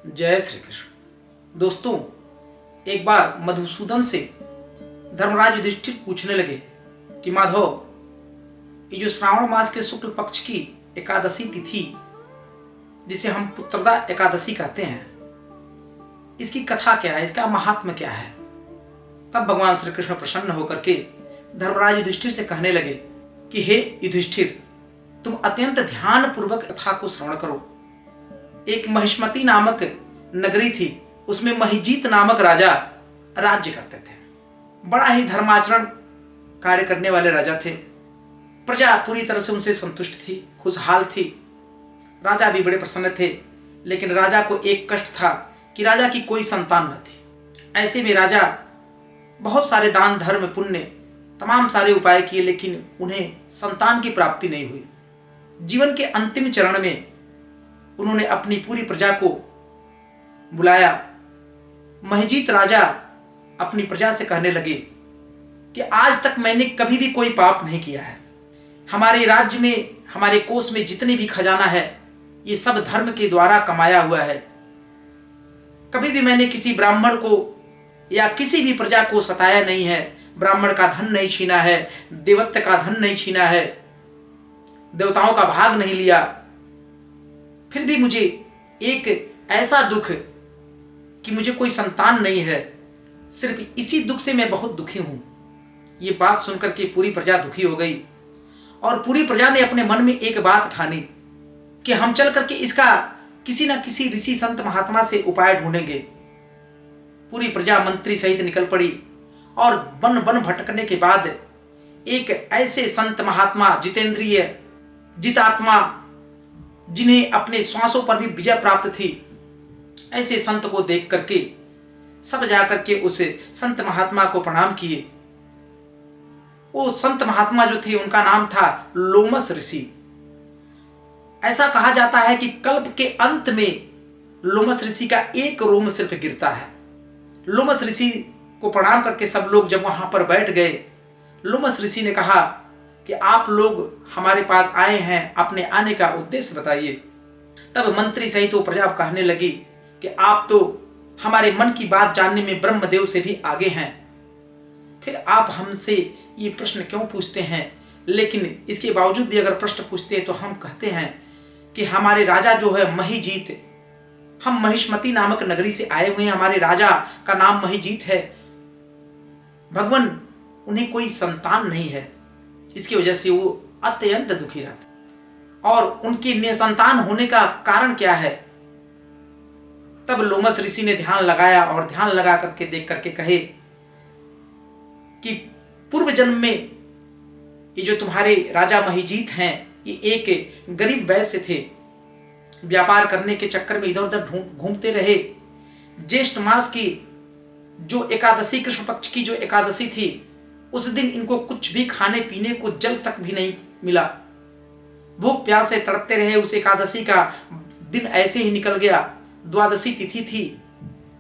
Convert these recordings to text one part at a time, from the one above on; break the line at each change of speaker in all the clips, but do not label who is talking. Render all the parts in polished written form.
जय श्री कृष्ण। दोस्तों, एक बार मधुसूदन से धर्मराज युधिष्ठिर पूछने लगे कि माधव, ये जो श्रावण मास के शुक्ल पक्ष की एकादशी तिथि जिसे हम पुत्रदा एकादशी कहते हैं, इसकी कथा क्या है, इसका महात्म्य क्या है। तब भगवान श्री कृष्ण प्रसन्न होकर के धर्मराज युधिष्ठिर से कहने लगे कि हे युधिष्ठिर, तुम अत्यंत ध्यान पूर्वक कथा को श्रवण करो। एक महिष्मती नामक नगरी थी, उसमें महिजीत नामक राजा राज्य करते थे। बड़ा ही धर्माचरण कार्य करने वाले राजा थे। प्रजा पूरी तरह से उनसे संतुष्ट थी, खुशहाल थी। राजा भी बड़े प्रसन्न थे, लेकिन राजा को एक कष्ट था कि राजा की कोई संतान न थी। ऐसे में राजा बहुत सारे दान धर्म पुण्य तमाम सारे उपाय किए, लेकिन उन्हें संतान की प्राप्ति नहीं हुई। जीवन के अंतिम चरण में उन्होंने अपनी पूरी प्रजा को बुलाया। महिजीत राजा अपनी प्रजा से कहने लगे कि आज तक मैंने कभी भी कोई पाप नहीं किया है। हमारे राज्य में, हमारे कोष में जितने भी खजाना है, ये सब धर्म के द्वारा कमाया हुआ है। कभी भी मैंने किसी ब्राह्मण को या किसी भी प्रजा को सताया नहीं है। ब्राह्मण का धन नहीं छीना है, देवत्व का धन नहीं छीना है, देवताओं का भाग नहीं लिया। फिर भी मुझे एक ऐसा दुख कि मुझे कोई संतान नहीं है, सिर्फ इसी दुख से मैं बहुत दुखी हूं। ये बात सुनकर के पूरी प्रजा दुखी हो गई और पूरी प्रजा ने अपने मन में एक बात ठानी कि हम चल करके इसका किसी न किसी ऋषि संत महात्मा से उपाय ढूंढेंगे। पूरी प्रजा मंत्री सहित निकल पड़ी और वन वन भटकने के बाद एक ऐसे संत महात्मा, जितेंद्रिय, जितात्मा, जिन्हें अपने श्वासों पर भी विजय प्राप्त थी, ऐसे संत को देख करके सब जाकर के उस संत महात्मा को प्रणाम किए। वो संत महात्मा जो थे, उनका नाम था लोमस ऋषि। ऐसा कहा जाता है कि कल्प के अंत में लोमस ऋषि का एक रोम सिर्फ गिरता है। लोमस ऋषि को प्रणाम करके सब लोग जब वहां पर बैठ गए, लोमस ऋषि ने कहा कि आप लोग हमारे पास आए हैं, अपने आने का उद्देश्य बताइए। तब मंत्री सहित वो प्रजा कहने लगी कि आप तो हमारे मन की बात जानने में ब्रह्मदेव से भी आगे हैं, फिर आप हमसे ये प्रश्न क्यों पूछते हैं। लेकिन इसके बावजूद भी अगर प्रश्न पूछते हैं तो हम कहते हैं कि हमारे राजा जो है महिजीत, हम महिष्मती नामक नगरी से आए हुए हैं, हमारे राजा का नाम महिजीत है। भगवान, उन्हें कोई संतान नहीं है, इसकी वजह से वो अत्यंत दुखी रहते। और उनके निसंतान होने का कारण क्या है। तब लोमस ऋषि ने ध्यान लगाया और ध्यान लगा करके देख करके कहे कि पूर्व जन्म में ये जो तुम्हारे राजा महिजीत हैं, ये एक गरीब वैश्य थे। व्यापार करने के चक्कर में इधर उधर घूमते रहे। ज्येष्ठ मास की जो एकादशी, कृष्ण पक्ष की जो एकादशी थी, उस दिन इनको कुछ भी खाने पीने को जल तक भी नहीं मिला। भूख प्यास से तड़पते रहे। उस एकादशी का दिन ऐसे ही निकल गया। द्वादशी तिथि थी।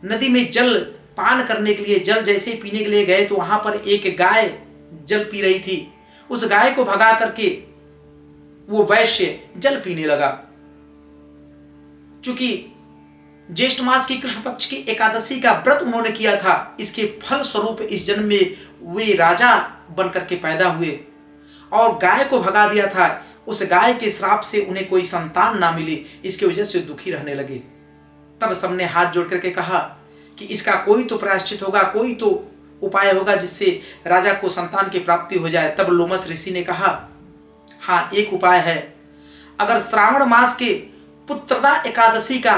नदी में जल पान करने के लिए, जल जैसे पीने के लिए गए तो वहां पर एक गाय जल पी रही थी। उस गाय को भगा करके वो वैश्य जल पीने लगा। चूंकि ज्येष्ठ मास की कृष्ण पक्ष की एकादशी का व्रत उन्होंने किया था, इसके फल स्वरूप इस जन्म में वे राजा बनकर के पैदा हुए और गाय को भगा दिया था। उस गाय के श्राप से उन्हें कोई संतान ना मिली, इसकी वजह से दुखी रहने लगे। तब सबने हाथ जोड़ करके कहा कि इसका कोई तो प्रायश्चित होगा, कोई तो उपाय होगा जिससे राजा को संतान की प्राप्ति हो जाए। तब लोमस ऋषि ने कहा, हाँ, एक उपाय है। अगर श्रावण मास के पुत्रदा एकादशी का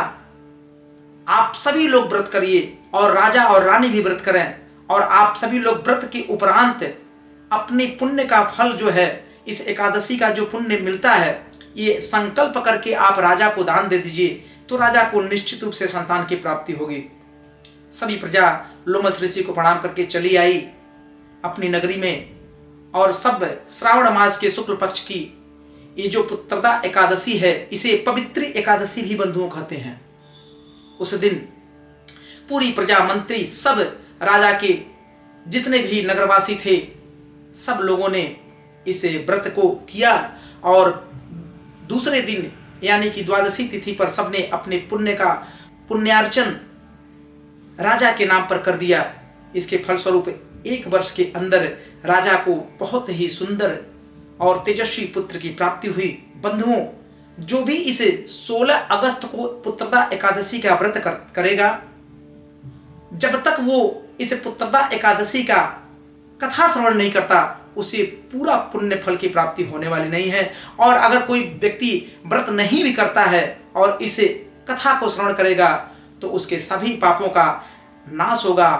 आप सभी लोग व्रत करिए और राजा और रानी भी व्रत करें, और आप सभी लोग व्रत के उपरांत अपने पुण्य का फल जो है, इस एकादशी का जो पुण्य मिलता है, ये संकल्प करके आप राजा को दान दे दीजिए, तो राजा को निश्चित रूप से संतान की प्राप्ति होगी। सभी प्रजा लोमस ऋषि को प्रणाम करके चली आई अपनी नगरी में। और सब श्रावण मास के शुक्ल पक्ष की ये जो पुत्रदा एकादशी है, इसे पवित्री एकादशी भी बंधुओं कहते हैं। उस दिन पूरी प्रजा, मंत्री, सब राजा के जितने भी नगरवासी थे, सब लोगों ने इस व्रत को किया और दूसरे दिन यानी कि द्वादशी तिथि पर सबने अपने पुण्य का पुण्यार्चन राजा के नाम पर कर दिया। इसके फलस्वरूप 1 वर्ष के अंदर राजा को बहुत ही सुंदर और तेजस्वी पुत्र की प्राप्ति हुई। बंधुओं, जो भी इस 16 अगस्त को पुत्रदा एकादशी का व्रत करेगा, जब तक वो इस पुत्रदा एकादशी का कथा श्रवण नहीं करता, उसे पूरा पुण्य फल की प्राप्ति होने वाली नहीं है। और अगर कोई व्यक्ति व्रत नहीं भी करता है और इस कथा को श्रवण करेगा तो उसके सभी पापों का नाश होगा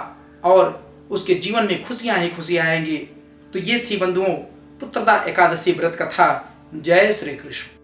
और उसके जीवन में खुशियां ही खुशियां आएंगी। तो ये थी बंधुओं पुत्रदा एकादशी व्रत कथा। जय श्री कृष्ण।